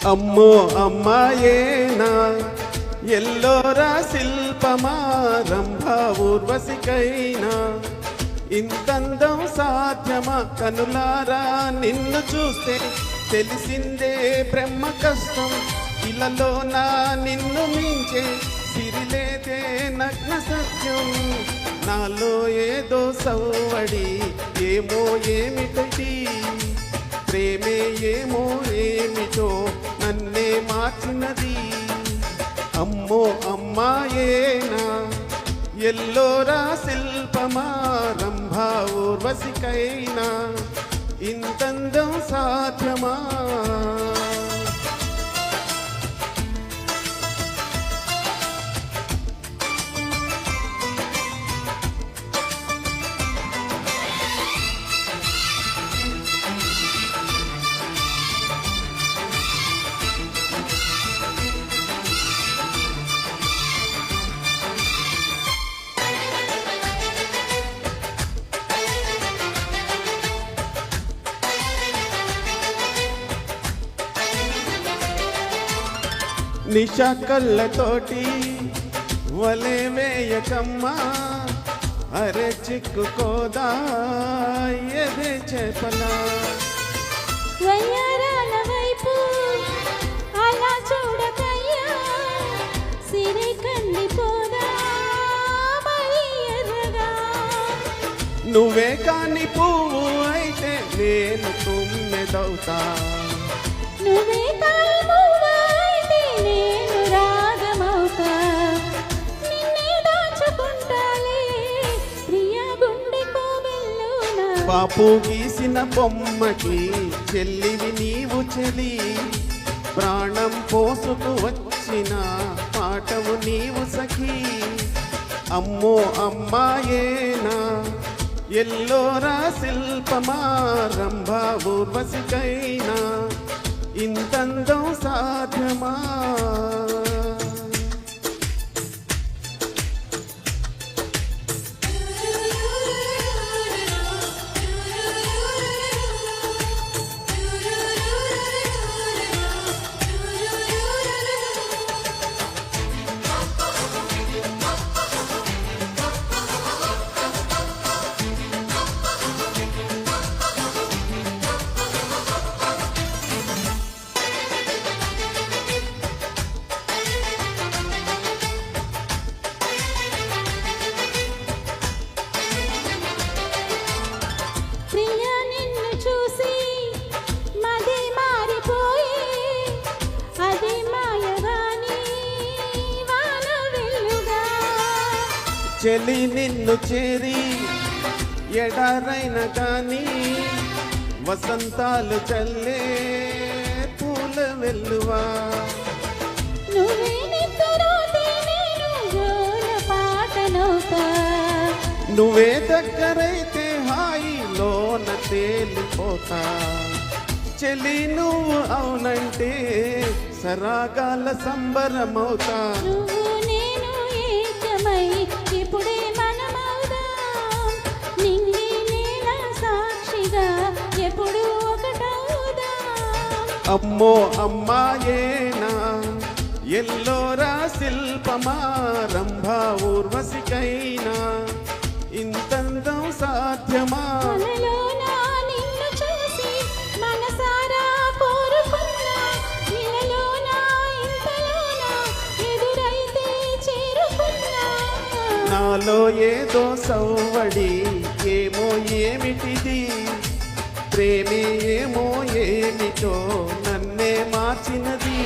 అమ్మో అమ్మాయేనా ఎల్లోరా శిల్పమా రంభా ఊర్వశికైనా ఇంతందం సాధ్యమా కనులారా నిన్ను చూస్తే తెలిసిందే బ్రహ్మ కష్టం ఇలలో నా నిన్ను మించే సిరిలేదే నగ్న సత్యం నాలో ఏదో సవ్వడి ఏమో ఏమిటది ప్రేమే ఏమో ఏమిటో నన్నే మార్చినది అమ్మో అమ్మాయేనా ఎల్లోరా శిల్పమా రంభా ఊర్వశికైనా ఇంతందం సాధ్యమా నిషా కళ్ళతోటి వలే వేయకమ్మా అరే చిక్కుకోదా ఎదే చేపలా వయ్యారాల వైపు అలా చూడకయ్యా సిరి కందిపోదా మరి ఎర్రగా నువ్వే కాని పువ్వు అయితే నేను తుమ్మెదవుతా నువ్వే కాని పువ్వు అయితే నేను రాగమవుతా నిన్నే దాచుకుంటాలే ప్రియ గుండె కోవెల్లోనా పాపు గీసిన బొమ్మకి చెల్లివి నీవు చెలి ప్రాణం పోసుకు వచ్చిన పాటవు నీవు సఖీ అమ్మో అమ్మాయేనా ఎల్లోరా శిల్పమా రంభా ఊర్వశికైనా ఇంతందం సాధ్యమా చెలి నిన్ను చేరి ఎడారైన కానీ వసంతాలు చల్లే పూల వెల్లువా నువ్వే దగ్గరైతే హాయిలోన తేలిపోతా చెలి నువ్వు అవునంటే సరాగాల సంబరమవుతా ఇప్పుడే మనమవుదాం నింగి నేల సాక్షిగా ఎప్పుడు ఒకటవుదాం అమ్మో అమ్మాయేనా ఎల్లోరా శిల్పమా రంభా ఊర్వశికైనా ఇంతందం సాధ్యమా నాలో ఏదో సవ్వడి ఏమో ఏమిటిది ప్రేమే ఏమో ఏమిటో నన్నే మార్చినది